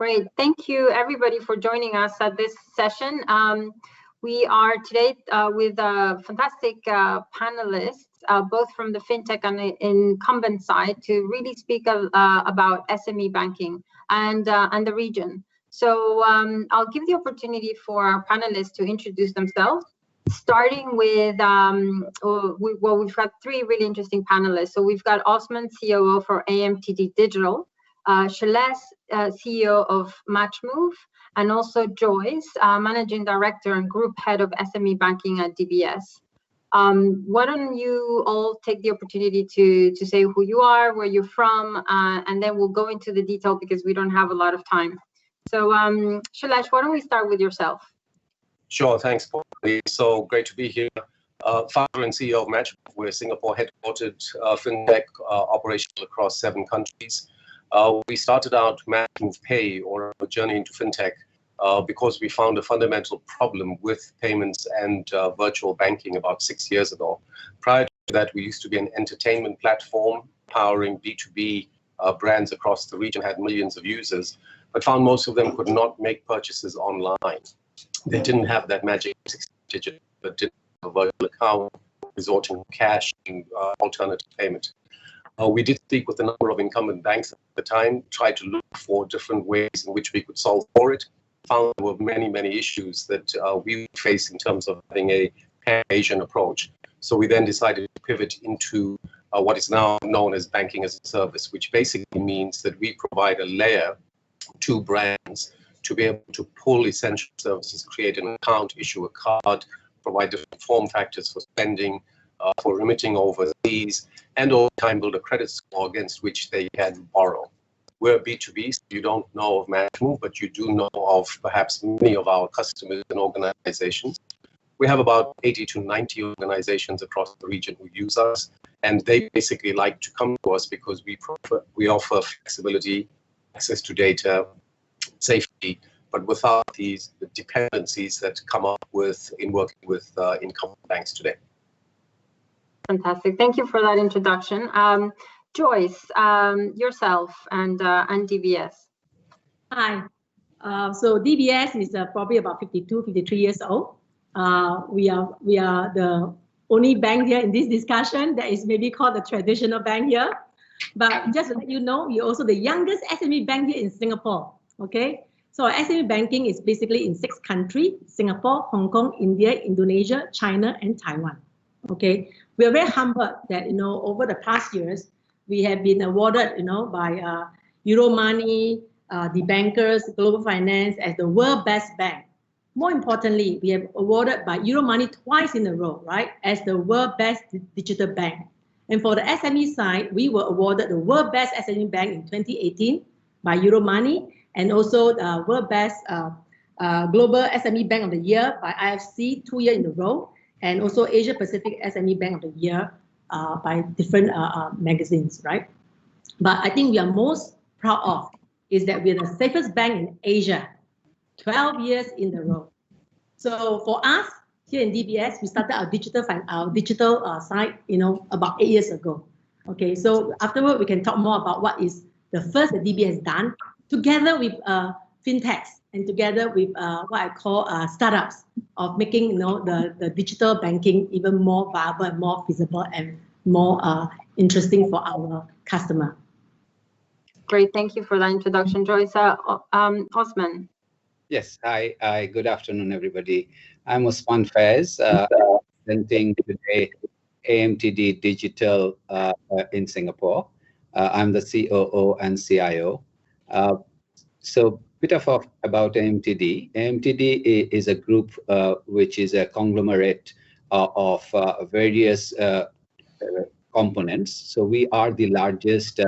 Great. Thank you, everybody, for joining us at this session. We are today with fantastic panelists, both from the FinTech and the Incumbent side, to really speak about SME banking and the region. So I'll give the opportunity for our panelists to introduce themselves, starting with, we've got three really interesting panelists. So we've got Osman, COO for AMTD Digital, Shailesh, CEO of MatchMove, and also Joyce, Managing Director and Group Head of SME Banking at DBS. Why don't you all take the opportunity to say who you are, where you're from, and then we'll go into the detail because we don't have a lot of time. So Shailesh, why don't we start with yourself? Sure, thanks, Pauline. So great to be here. Founder and CEO of MatchMove. We're a Singapore headquartered FinTech operational across 7 countries. We started out MatchMove Pay, or a journey into FinTech, because we found a fundamental problem with payments and virtual banking about 6 years ago. Prior to that, we used to be an entertainment platform powering B2B brands across the region, had millions of users, but found most of them could not make purchases online. They didn't have that magic 6-digit, but didn't have a virtual account, resorting to cash and alternative payment. We did speak with a number of incumbent banks at the time, tried to look for different ways in which we could solve for it. Found there were many issues that we would face in terms of having a pan-Asian approach. So we then decided to pivot into what is now known as banking as a service, which basically means that we provide a layer to brands to be able to pull essential services, create an account, issue a card, provide different form factors for spending, for remitting overseas, and over time build a credit score against which they can borrow. We're B2B, so you don't know of MatchMove, but you do know of perhaps many of our customers and organizations. We have about 80 to 90 organizations across the region who use us, and they basically like to come to us because we offer flexibility, access to data, safety, but without the dependencies that come up with in working with incumbent banks today. Fantastic. Thank you for that introduction. Joyce, yourself and DBS. Hi. So DBS is probably about 52, 53 years old. We are the only bank here in this discussion that is maybe called the traditional bank here. But just to let you know, we're also the youngest SME bank here in Singapore. Okay. So SME banking is basically in 6 countries: Singapore, Hong Kong, India, Indonesia, China, and Taiwan. Okay. We are very humbled that, over the past years, we have been awarded, by Euromoney, the bankers, Global Finance as the world best bank. More importantly, we have awarded by Euromoney twice in a row, right, as the world best digital bank. And for the SME side, we were awarded the world best SME bank in 2018 by Euromoney, and also the world best global SME bank of the year by IFC 2 years in a row, and also Asia Pacific SME Bank of the Year by different magazines, right? But I think we are most proud of is that we're the safest bank in Asia, 12 years in a row. So for us here in DBS, we started our digital side, about 8 years ago. Okay, so afterward we can talk more about what is the first that DBS has done together with FinTechs and together with what I call startups of making the digital banking even more viable and more feasible and more interesting for our customer. Great, thank you for that introduction, Joyce. Osman. Yes, hi, good afternoon, everybody. I'm Osman Faiz, presenting today AMTD Digital in Singapore. I'm the COO and CIO. So bit about AMTD. AMTD is a group which is a conglomerate of various components. So we are the largest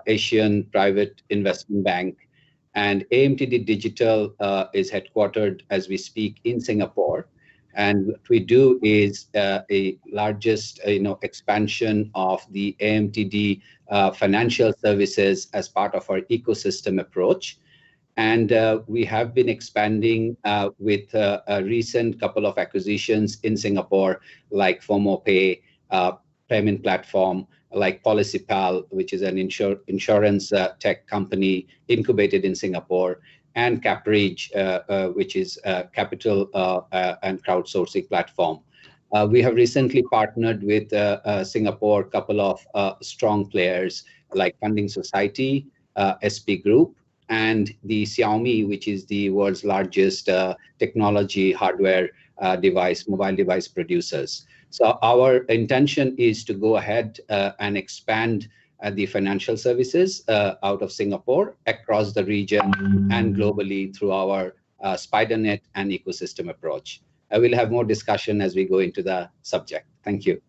Asian private investment bank, and AMTD Digital is headquartered as we speak in Singapore. And what we do is a largest expansion of the AMTD financial services as part of our ecosystem approach. And we have been expanding with a recent couple of acquisitions in Singapore, like FOMO Pay, payment platform, like PolicyPal, which is an insurance tech company incubated in Singapore, and CapReach, which is a capital and crowdsourcing platform. We have recently partnered with Singapore, couple of strong players like Funding Society, SP Group, and the Xiaomi, which is the world's largest technology hardware mobile device producers. So our intention is to go ahead and expand the financial services out of Singapore across the region and globally through our spider net and ecosystem approach. I will have more discussion as we go into the subject. Thank you.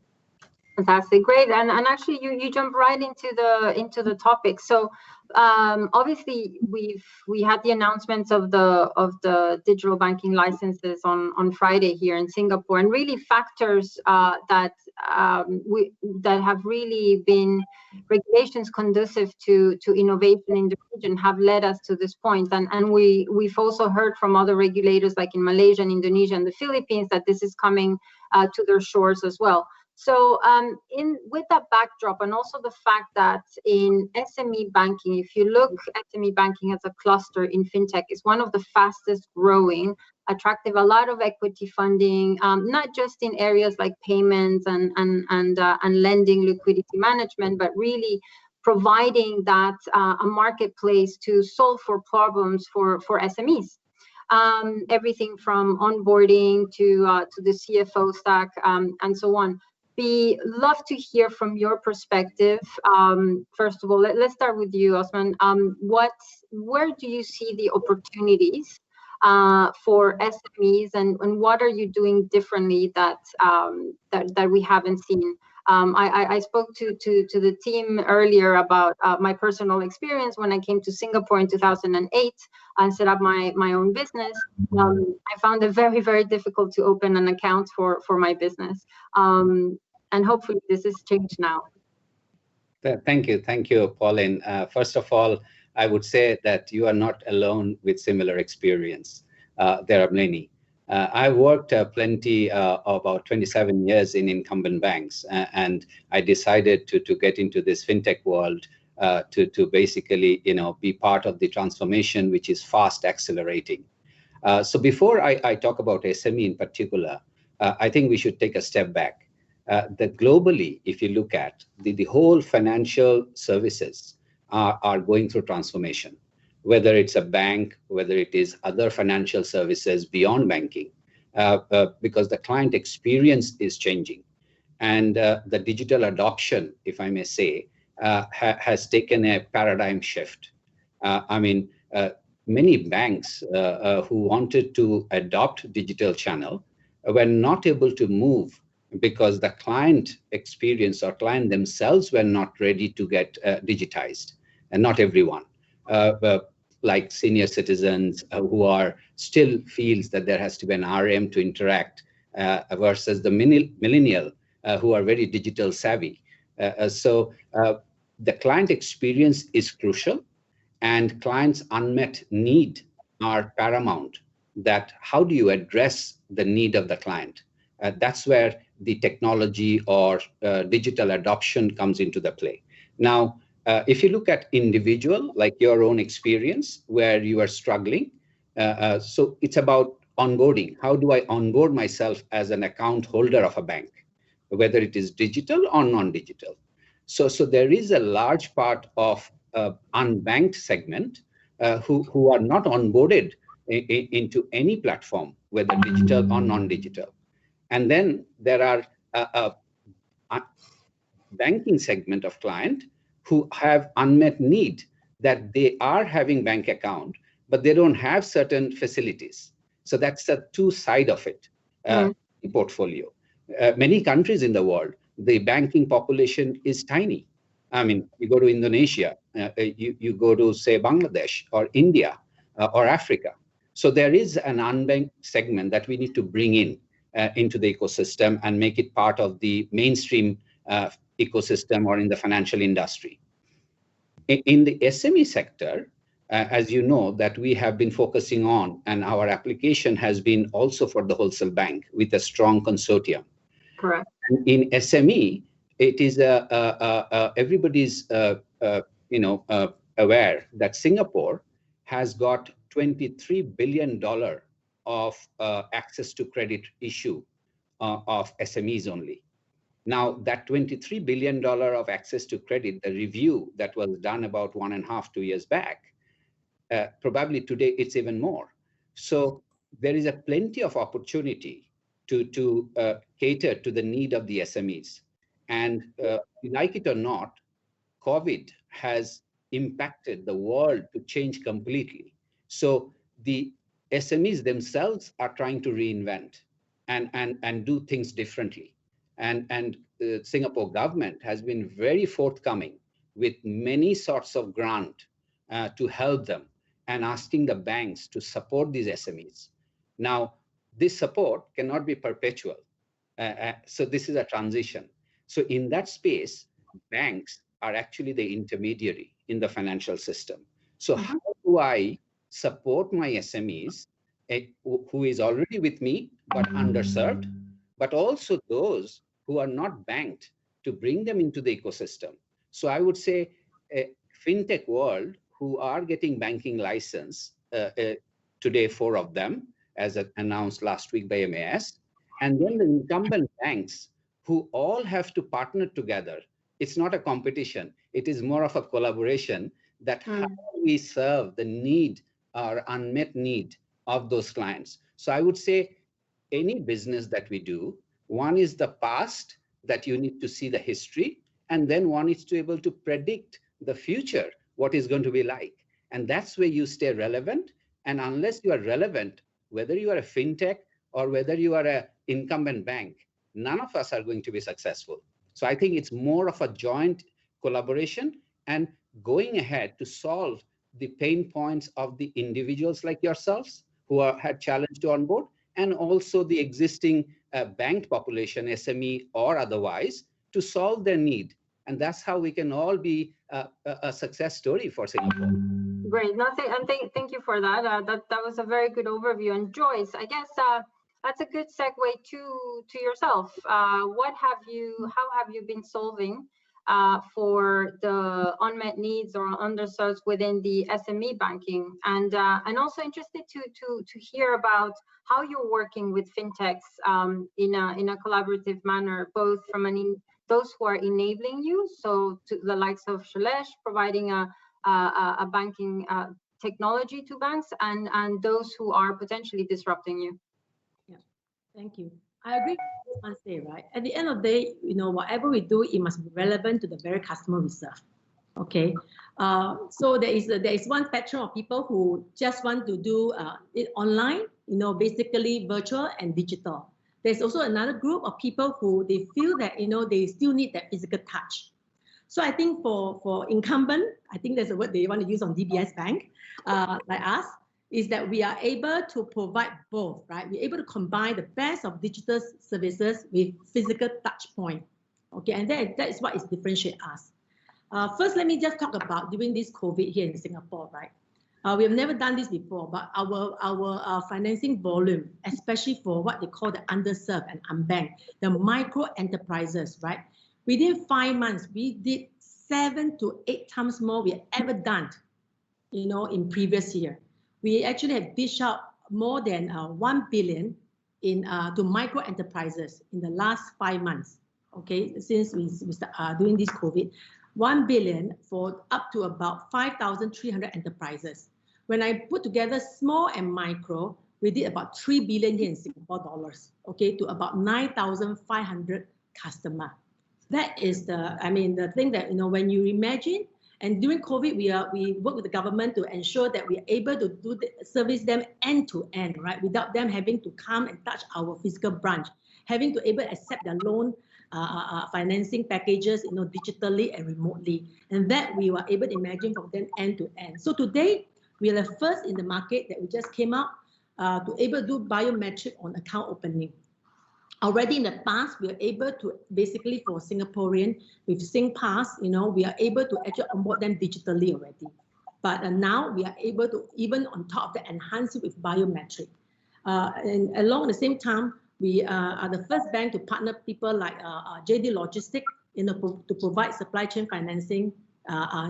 Fantastic, great, and actually you jump right into the topic. So obviously we had the announcements of the digital banking licenses on Friday here in Singapore, and really factors that have really been regulations conducive to innovation in the region have led us to this point. And we've also heard from other regulators like in Malaysia and Indonesia and the Philippines that this is coming to their shores as well. So with that backdrop, and also the fact that in SME banking, if you look at SME banking as a cluster in FinTech, is one of the fastest growing, attractive, a lot of equity funding, not just in areas like payments and lending, liquidity management, but really providing that a marketplace to solve for problems for SMEs. Everything from onboarding to the CFO stack and so on. Love to hear from your perspective. First of all, let's start with you, Osman. Where do you see the opportunities for SMEs, and what are you doing differently that we haven't seen? I spoke to the team earlier about my personal experience when I came to Singapore in 2008 and set up my own business. I found it very, very difficult to open an account for my business. And hopefully this has changed now. Thank you, Pauline. First of all, I would say that you are not alone with similar experience. There are many. I worked plenty, about 27 years in incumbent banks, and I decided to get into this FinTech world to basically, be part of the transformation, which is fast accelerating. So before I talk about SME in particular, I think we should take a step back. That globally, if you look at the whole financial services are going through transformation, whether it's a bank, whether it is other financial services beyond banking, because the client experience is changing. And the digital adoption, if I may say, has taken a paradigm shift. Many banks who wanted to adopt digital channel were not able to move because the client experience or client themselves were not ready to get digitized, and not everyone. Like senior citizens who are still feels that there has to be an RM to interact versus the millennial who are very digital savvy. So the client experience is crucial, and clients' unmet need are paramount. That how do you address the need of the client? That's where the technology or digital adoption comes into the play. Now, if you look at individual, like your own experience, where you are struggling, so it's about onboarding. How do I onboard myself as an account holder of a bank, whether it is digital or non-digital? So there is a large part of unbanked segment who are not onboarded into any platform, whether digital or non-digital. And then there are a banking segment of client who have unmet need, that they are having bank account, but they don't have certain facilities. So that's the two side of it, portfolio. Many countries in the world, the banking population is tiny. I mean, you go to Indonesia, you go to, say, Bangladesh or India or Africa. So there is an unbanked segment that we need to bring in into the ecosystem and make it part of the mainstream ecosystem or in the financial industry. In the SME sector, as you know, that we have been focusing on, and our application has been also for the wholesale bank with a strong consortium. Correct. In SME, it is everybody's aware that Singapore has got $23 billion of access to credit issue of SMEs only. Now, that $23 billion of access to credit, the review that was done about 1.5 to 2 years back, probably today it's even more. So there is a plenty of opportunity to cater to the need of the SMEs. And like it or not, COVID has impacted the world to change completely. So the SMEs themselves are trying to reinvent and do things differently. And Singapore government has been very forthcoming with many sorts of grant to help them and asking the banks to support these SMEs. Now, this support cannot be perpetual. So this is a transition. So in that space, banks are actually the intermediary in the financial system. So how do I support my SMEs who is already with me but underserved, but also those who are not banked, to bring them into the ecosystem? So I would say FinTech world who are getting banking license, today 4 of them, as announced last week by MAS, and then the incumbent banks who all have to partner together. It's not a competition. It is more of a collaboration that how we serve the need or unmet need of those clients. So I would say any business that we do, one is the past, that you need to see the history, and then one is to be able to predict the future, what is going to be like. And that's where you stay relevant. And unless you are relevant, whether you are a FinTech or whether you are an incumbent bank, none of us are going to be successful. So I think it's more of a joint collaboration and going ahead to solve the pain points of the individuals like yourselves who had challenge to onboard, and also the existing banked population, SME or otherwise, to solve their need. And that's how we can all be a success story for Singapore. Great. No, thank you for that. That was a very good overview. And Joyce, I guess that's a good segue to yourself. How have you been solving for the unmet needs or underserved within the SME banking? And also interested to hear about how you're working with FinTechs in a collaborative manner, both from those who are enabling you, so to the likes of Shailesh, providing a banking technology to banks, and those who are potentially disrupting you. Yeah, thank you. I agree with what you say, right? At the end of the day, whatever we do, it must be relevant to the very customer we serve. Okay, so there is one spectrum of people who just want to do it online, basically virtual and digital. There's also another group of people who they feel that they still need that physical touch. So I think for incumbent, I think there's a word they want to use on DBS Bank, like us, is that we are able to provide both, right? We're able to combine the best of digital services with physical touch point. Okay, and that is what is differentiate us. First, let me just talk about during this COVID here in Singapore, right? We have never done this before, but our financing volume, especially for what they call the underserved and unbanked, the micro enterprises, right? Within 5 months, we did 7 to 8 times more we have ever done, in previous year. We actually have dished out more than 1 billion to micro enterprises in the last 5 months. Okay, since we start doing this COVID, 1 billion for up to about 5,300 enterprises. When I put together small and micro, we did about 3 billion here in Singapore dollars. Okay, to about 9,500 customers. That is the thing that, when you imagine, and during COVID, we work with the government to ensure that we are able to service them end to end, right? Without them having to come and touch our physical branch, having to able to accept the loan financing packages, digitally and remotely. And that we were able to imagine from them end to end. So today, we are the first in the market that we just came out to able to do biometric on account opening. Already in the past, we are able to basically for Singaporean with SingPass, we are able to actually onboard them digitally already. But now we are able to even on top of that enhance it with biometric. And along the same time, we are the first bank to partner people like JD Logistics to provide supply chain financing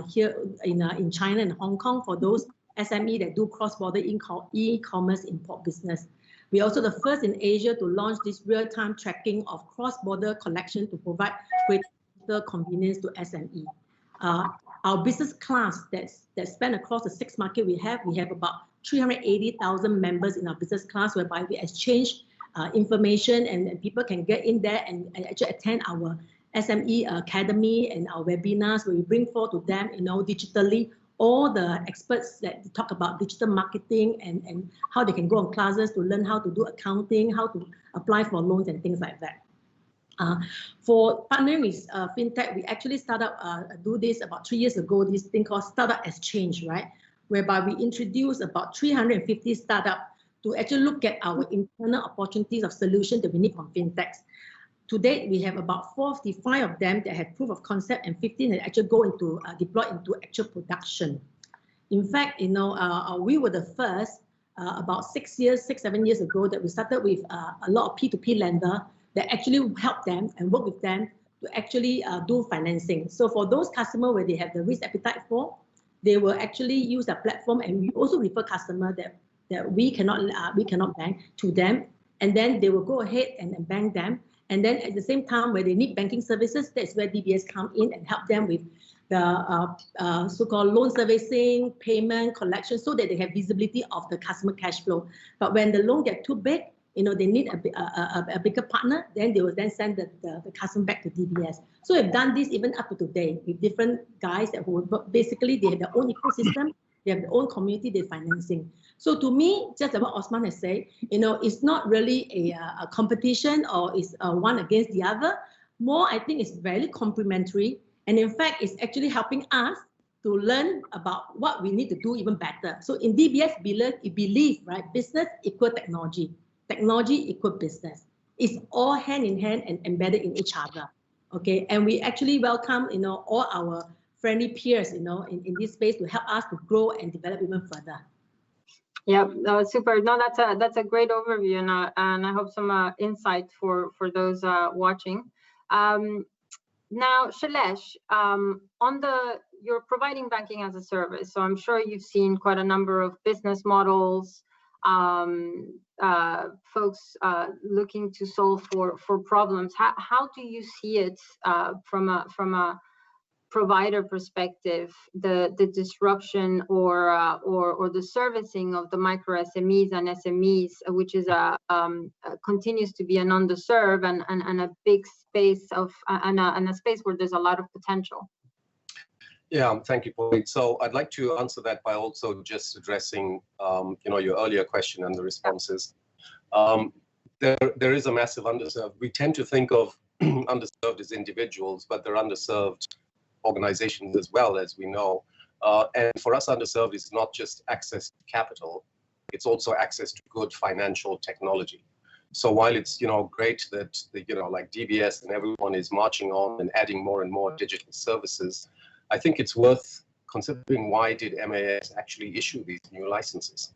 here in China and Hong Kong for those SME that do cross-border e-commerce import business. We're also the first in Asia to launch this real-time tracking of cross-border collection to provide greater convenience to SME. Our business class that span across the 6 markets we have about 380,000 members in our business class, whereby we exchange information and people can get in there and actually attend our SME Academy and our webinars where we bring forth to them, digitally, all the experts that talk about digital marketing and how they can go on classes to learn how to do accounting, how to apply for loans and things like that. For partnering with FinTech, we actually do this about 3 years ago, this thing called Startup Exchange, right? Whereby we introduced about 350 startups to actually look at our internal opportunities of solutions that we need from FinTechs. To date, we have about 45 of them that have proof of concept and 15 that actually go into deploy into actual production. In fact, we were the first about 7 years ago that we started with a lot of P2P lender that actually help them and work with them to actually do financing. So for those customers where they have the risk appetite for, they will actually use the platform, and we also refer customers that we cannot bank to them, and then they will go ahead and bank them. And then at the same time, where they need banking services, that's where DBS come in and help them with the so-called loan servicing, payment, collection, so that they have visibility of the customer cash flow. But when the loan get too big, they need a bigger partner, then they will then send the customer back to DBS. So we've done this even up to today with different guys who basically they have their own ecosystem, they have their own community, they're financing. So to me, just like what Osman has said, it's not really a competition or it's one against the other. More, I think it's very complementary. And in fact, it's actually helping us to learn about what we need to do even better. So in DBS, we believe, right, business equal technology. Technology equal business. It's all hand in hand and embedded in each other. Okay, and we actually welcome, all our friendly peers, in this space to help us to grow and develop even further. Yeah, super. No, that's a great overview, and I hope some insight for those watching. Now, Shailesh, you're providing banking as a service, so I'm sure you've seen quite a number of business models, folks looking to solve for problems. How do you see it from a provider perspective, the disruption or the servicing of the micro SMEs and SMEs, which is continues to be an underserved and a big space and a space where there's a lot of potential? Yeah, thank you, Pauline. So I'd like to answer that by also just addressing, your earlier question and the responses. There is a massive underserved. We tend to think of underserved as individuals, but they're underserved organizations as well, as we know. And for us, underserved is not just access to capital, it's also access to good financial technology. So while it's, great that, like DBS and everyone is marching on and adding more and more digital services, I think it's worth considering why did MAS actually issue these new licenses?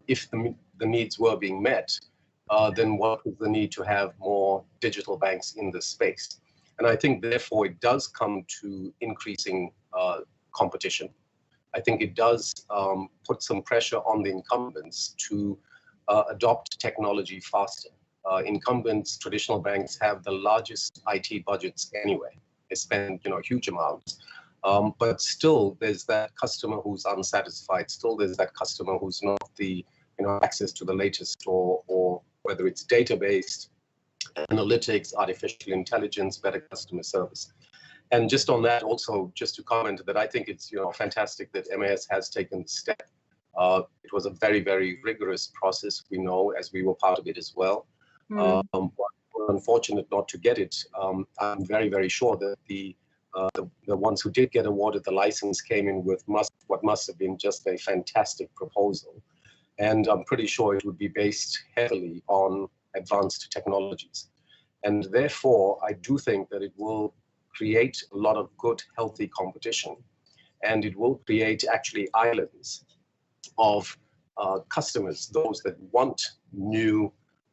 If the needs were being met, then what was the need to have more digital banks in this space? And I think, therefore, it does come to increasing competition. I think it does put some pressure on the incumbents to adopt technology faster. Incumbents, traditional banks, have the largest IT budgets anyway. They spend, huge amounts. But still, there's that customer who's unsatisfied. Still, there's that customer who's not the, access to the latest or whether it's data-based, analytics, artificial intelligence, better customer service. And just on that, also, just to comment that I think it's, fantastic that MAS has taken the step. It was a very, very rigorous process, we know, as we were part of it as well. We're unfortunate not to get it. I'm very, very sure that the ones who did get awarded the license came in with what must have been just a fantastic proposal. And I'm pretty sure it would be based heavily on advanced technologies. And therefore, I do think that it will create a lot of good, healthy competition. And it will create actually islands of customers, those that want new,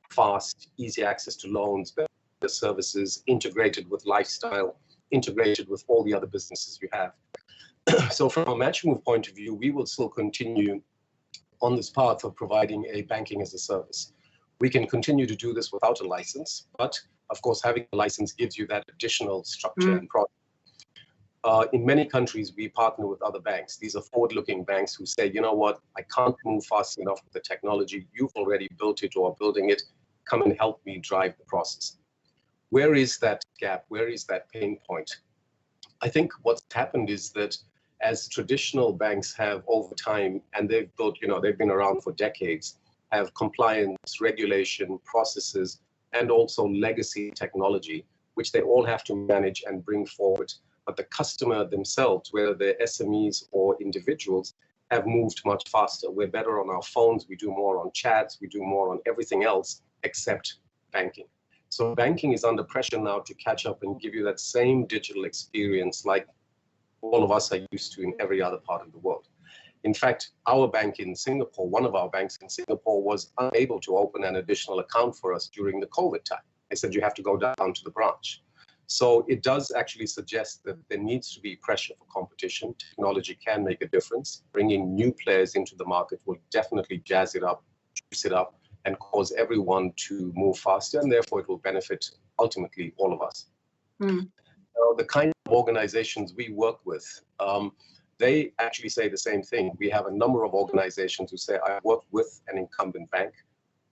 fast, easy access to loans, better the services, integrated with lifestyle, integrated with all the other businesses you have. So from a MatchMove point of view, we will still continue on this path of providing a banking as a service. We can continue to do this without a license, but of course, having a license gives you that additional structure and product. In many countries, we partner with other banks. These are forward-looking banks who say, you know what, I can't move fast enough with the technology. You've already built it or are building it. Come and help me drive the process. Where is that gap? Where is that pain point? I think what's happened is that as traditional banks have over time, and they've built, they've been around for decades, have compliance, regulation, processes, and also legacy technology, which they all have to manage and bring forward. But the customer themselves, whether they're SMEs or individuals, have moved much faster. We're better on our phones. We do more on chats. We do more on everything else except banking. So banking is under pressure now to catch up and give you that same digital experience like all of us are used to in every other part of the world. In fact, our bank in Singapore, one of our banks in Singapore, was unable to open an additional account for us during the COVID time. They said you have to go down to the branch. So it does actually suggest that there needs to be pressure for competition. Technology can make a difference. Bringing new players into the market will definitely jazz it up, juice it up, and cause everyone to move faster, and therefore it will benefit ultimately all of us. The kind of organizations we work with, they actually say the same thing. We have a number of organizations who say, I work with an incumbent bank.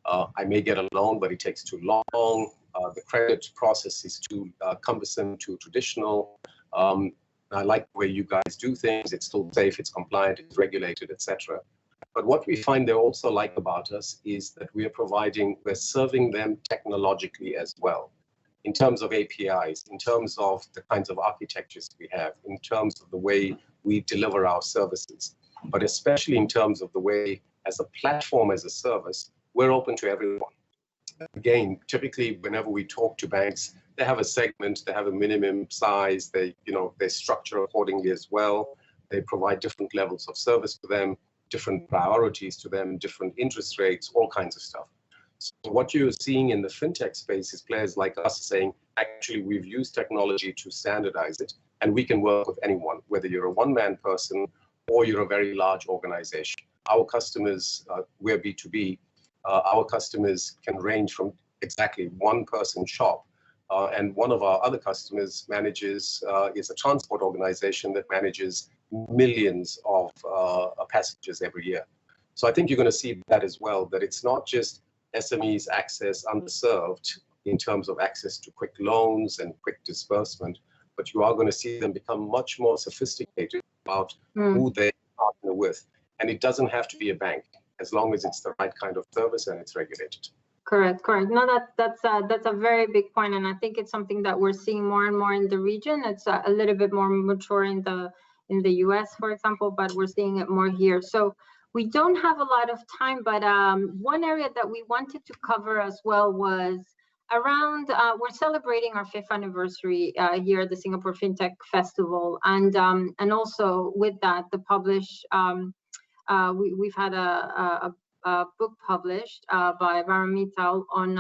I may get a loan, but it takes too long. The credit process is too cumbersome, too traditional. I like the way you guys do things. It's still safe, it's compliant, it's regulated, etc. But what we find they also like about us is that we're serving them technologically as well, in terms of APIs, in terms of the kinds of architectures we have, in terms of the way we deliver our services, but especially in terms of the way, as a platform, as a service, we're open to everyone. Again, typically, whenever we talk to banks, they have a segment, they have a minimum size, they structure accordingly as well. They provide different levels of service to them, different priorities to them, different interest rates, all kinds of stuff. So what you're seeing in the fintech space is players like us saying, actually, we've used technology to standardize it, and we can work with anyone, whether you're a one-man person or you're a very large organization. Our customers, we're B2B, our customers can range from exactly one-person shop. And one of our other customers is a transport organization that manages millions of passengers every year. So I think you're going to see that as well, that it's not just SMEs access underserved in terms of access to quick loans and quick disbursement, but you are going to see them become much more sophisticated about who they partner with. And it doesn't have to be a bank, as long as it's the right kind of service and it's regulated. Correct. No, that's a very big point, and I think it's something that we're seeing more and more in the region. It's a little bit more mature in the US, for example, but we're seeing it more here. So we don't have a lot of time, but one area that we wanted to cover as well was around, we're celebrating our 5th anniversary here at the Singapore FinTech Festival, and also with that, we've had a book published by Varamital on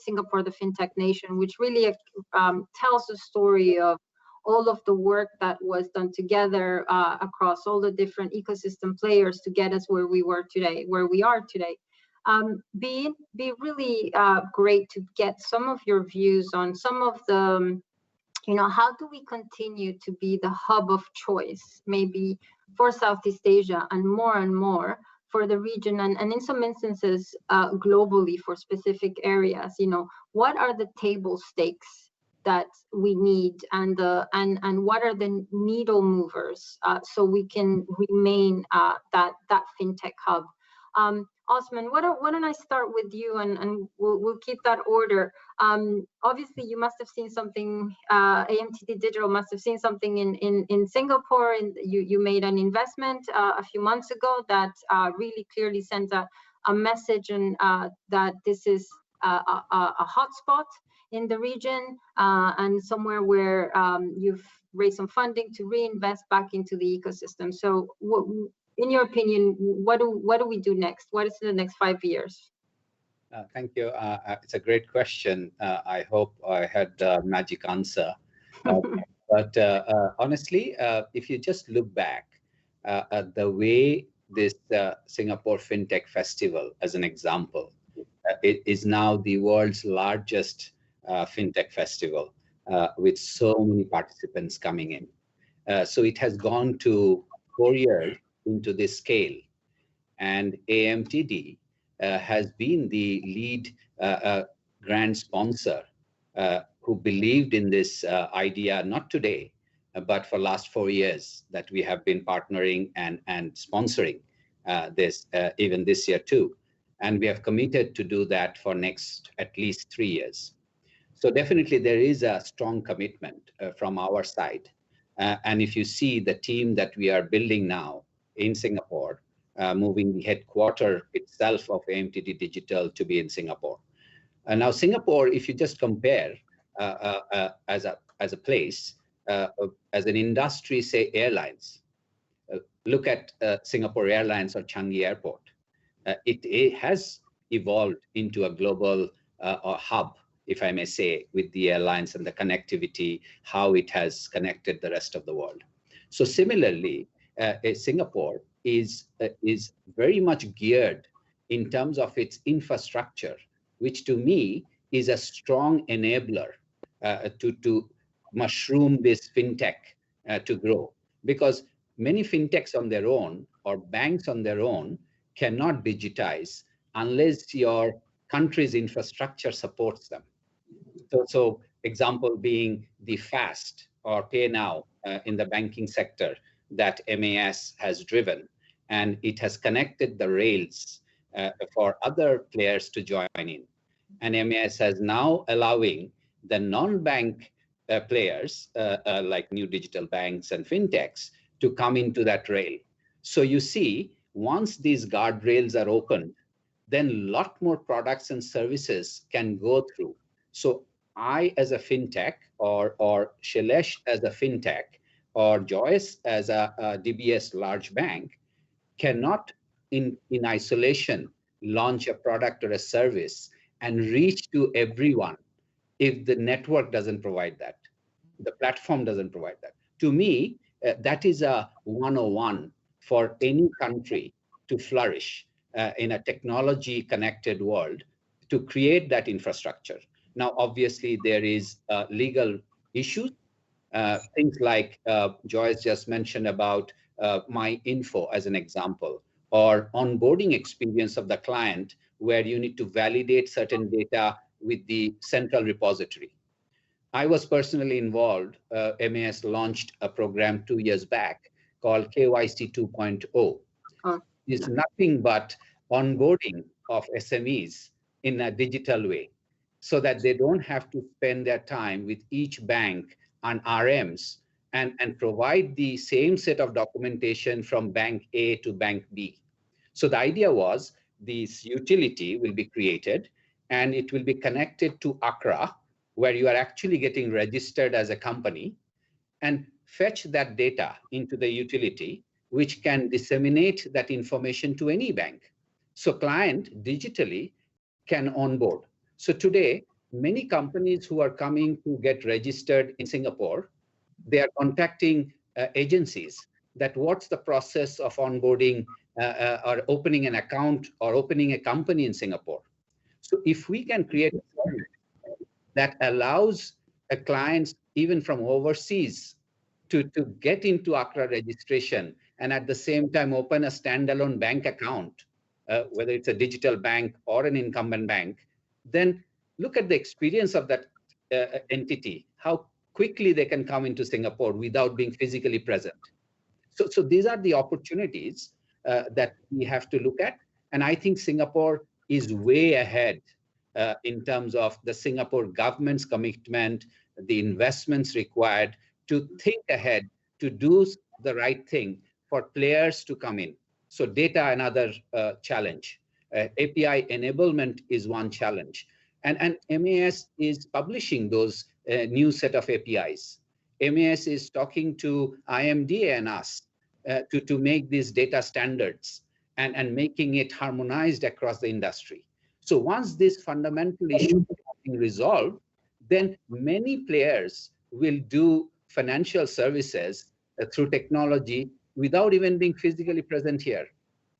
Singapore, the FinTech Nation, which really tells the story of all of the work that was done together across all the different ecosystem players to get us where we are today. Be really great to get some of your views on some of the, how do we continue to be the hub of choice, maybe for Southeast Asia and more for the region, and in some instances globally for specific areas. What are the table stakes that we need, and what are the needle movers so we can remain that fintech hub? Osman, why don't I start with you, and we'll keep that order. Obviously, you must have seen something. AMTD Digital must have seen something in Singapore, and you made an investment a few months ago that really clearly sends a message, and that this is a hotspot in the region, and somewhere where you've raised some funding to reinvest back into the ecosystem. So in your opinion, what do we do next? What is the next 5 years? Thank you. It's a great question. I hope I had a magic answer. But honestly, if you just look back at the way this Singapore FinTech Festival, as an example, it is now the world's largest FinTech festival with so many participants coming in. So it has gone to 4 years into this scale. And AMTD has been the lead grand sponsor who believed in this idea, not today, but for last 4 years that we have been partnering and sponsoring this, even this year too. And we have committed to do that for next at least 3 years. So definitely there is a strong commitment from our side. And if you see the team that we are building now in Singapore, moving the headquarter itself of AMTD Digital to be in Singapore. And now Singapore, if you just compare as a place, as an industry, say airlines, look at Singapore Airlines or Changi Airport. It has evolved into a global hub, if I may say, with the airlines and the connectivity, how it has connected the rest of the world. So similarly, Singapore is very much geared in terms of its infrastructure, which to me is a strong enabler to mushroom this FinTech to grow. Because many FinTechs on their own or banks on their own cannot digitize unless your country's infrastructure supports them. So example being the FAST or Pay Now in the banking sector that MAS has driven, and it has connected the rails for other players to join in. And MAS has now allowing the non-bank players like new digital banks and FinTechs to come into that rail. So you see, once these guardrails are opened, then a lot more products and services can go through. So I, as a FinTech, or Shailesh as a FinTech, or Joyce as a DBS large bank, cannot in isolation launch a product or a service and reach to everyone if the network doesn't provide that, the platform doesn't provide that. To me, that is a 101 for any country to flourish in a technology connected world, to create that infrastructure. Now, obviously, there is legal issues, things like Joyce just mentioned about my info as an example, or onboarding experience of the client, where you need to validate certain data with the central repository. I was personally involved. MAS launched a program 2 years back called KYC 2.0. It's nothing but onboarding of SMEs in a digital way, so that they don't have to spend their time with each bank and RMs and provide the same set of documentation from bank A to bank B. So the idea was this utility will be created and it will be connected to ACRA, where you are actually getting registered as a company, and fetch that data into the utility, which can disseminate that information to any bank. So client digitally can onboard. So today, many companies who are coming to get registered in Singapore, they are contacting agencies that what's the process of onboarding or opening an account or opening a company in Singapore. So if we can create a service that allows a clients even from overseas to get into ACRA registration and at the same time open a standalone bank account, whether it's a digital bank or an incumbent bank, then look at the experience of that entity, how quickly they can come into Singapore without being physically present. So these are the opportunities that we have to look at. And I think Singapore is way ahead in terms of the Singapore government's commitment, the investments required to think ahead, to do the right thing for players to come in. So data, another challenge. API enablement is one challenge. And MAS is publishing those new set of APIs. MAS is talking to IMDA and us to make these data standards and making it harmonized across the industry. So once this fundamental issue is being resolved, then many players will do financial services through technology without even being physically present here.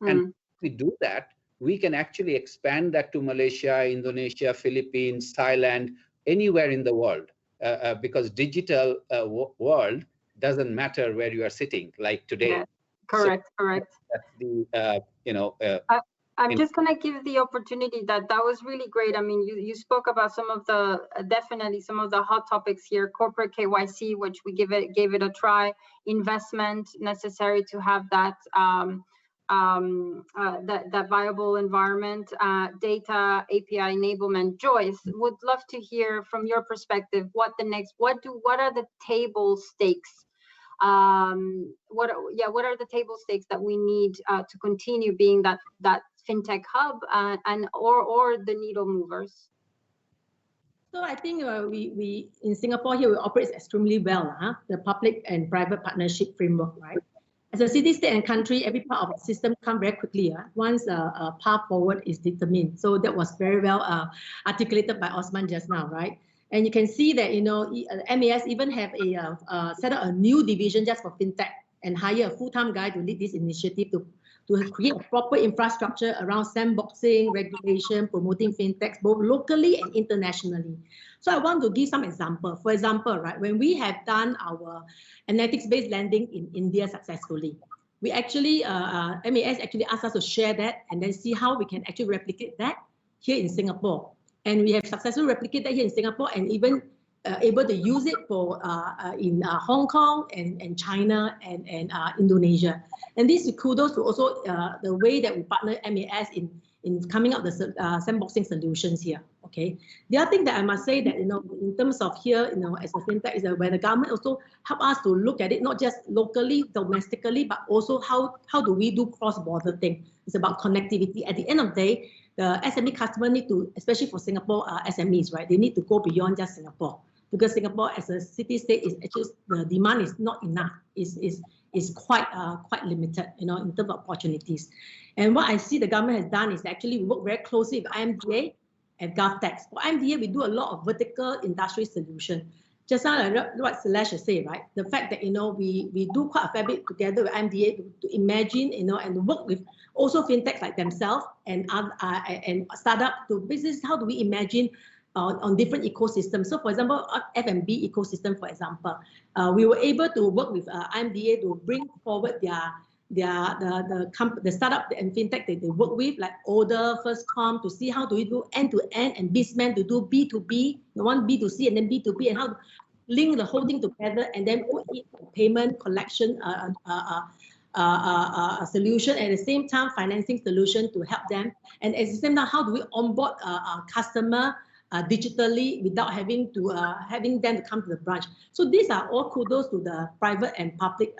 And if we do that, we can actually expand that to Malaysia, Indonesia, Philippines, Thailand, anywhere in the world, because digital world doesn't matter where you are sitting, like today. Yeah, correct. That's the I'm just going to give the opportunity that was really great. I mean, you spoke about some of the, definitely some of the hot topics here, corporate KYC, which we gave it a try, investment necessary to have that, that viable environment, data, API enablement. Joyce, would love to hear from your perspective, what are the table stakes? What are the table stakes that we need to continue being that FinTech hub or the needle movers? So I think we in Singapore here we operate extremely well, the public and private partnership framework, right? As a city, state, and country, every part of the system come very quickly once a path forward is determined. So that was very well articulated by Osman just now, right? And you can see that MAS even have set up a new division just for FinTech and hire a full-time guy to lead this initiative to create a proper infrastructure around sandboxing, regulation, promoting FinTechs both locally and internationally. So I want to give some example. For example, right, when we have done our analytics-based lending in India successfully, we actually, MAS actually asked us to share that and then see how we can actually replicate that here in Singapore. And we have successfully replicated that here in Singapore and even able to use it for in Hong Kong and China and Indonesia. And this is kudos to also the way that we partner MAS in coming up with the sandboxing solutions here. Okay. The other thing that I must say that in terms of here as a FinTech is that where the government also help us to look at it not just locally, domestically, but also how do we do cross-border thing. It's about connectivity. At the end of the day, the SME customer need to, especially for Singapore SMEs, right? They need to go beyond just Singapore, because Singapore as a city-state is actually the demand is not enough. Is quite limited, in terms of opportunities. And what I see the government has done is actually we work very closely with IMDA and GovTech. For IMDA, we do a lot of vertical industry solution. Just now, what Shailesh said, right? The fact that we do quite a fair bit together with IMDA to imagine, and work with also FinTechs like themselves and startup to business. How do we imagine on different ecosystems? So, for example, F&B ecosystem, for example, we were able to work with IMDA to bring forward the startup and FinTech that they work with, like Order, Firstcom, to see how do we do end-to-end, and Bizman to do B2B, one B2C and then B2B, and how to link the whole thing together and then put it payment collection solution, at the same time financing solution to help them, and at the same time how do we onboard a customer digitally without having them to come to the branch. So these are all kudos to the private and public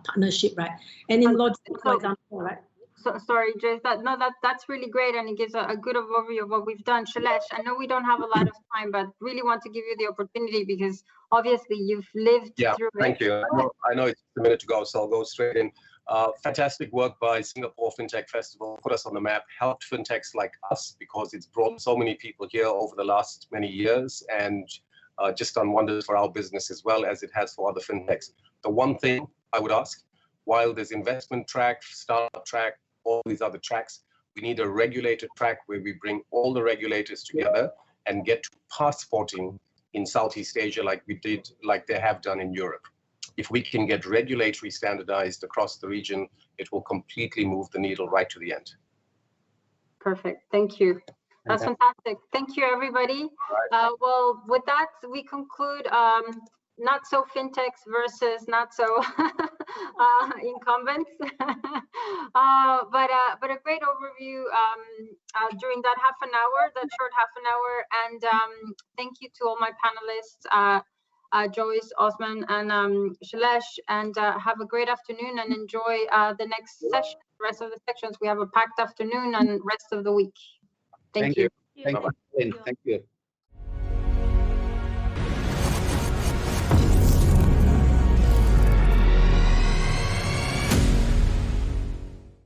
partnership, right? And in logistics, for example, right? So sorry, Joyce, that's really great, and it gives a good overview of what we've done. Shailesh, I know we don't have a lot of time, but really want to give you the opportunity because obviously you've lived through it. Thank you. I know it's a minute to go, so I'll go straight in. Fantastic work by Singapore FinTech Festival, put us on the map, helped FinTechs like us because it's brought so many people here over the last many years and just done wonders for our business as well as it has for other FinTechs. The one thing I would ask, while there's investment track, startup track, all these other tracks, we need a regulated track where we bring all the regulators together and get to passporting in Southeast Asia like they have done in Europe. If we can get regulatory standardized across the region, it will completely move the needle right to the end. Perfect. Thank you. That's fantastic. Thank you, everybody. Well, with that, we conclude not so FinTechs versus not so incumbents, but a great overview during that short half an hour. And thank you to all my panelists. Joyce, Osman, and Shailesh, and have a great afternoon and enjoy the next session, the rest of the sections. We have a packed afternoon and rest of the week. Thank you. Thank you. Thank you.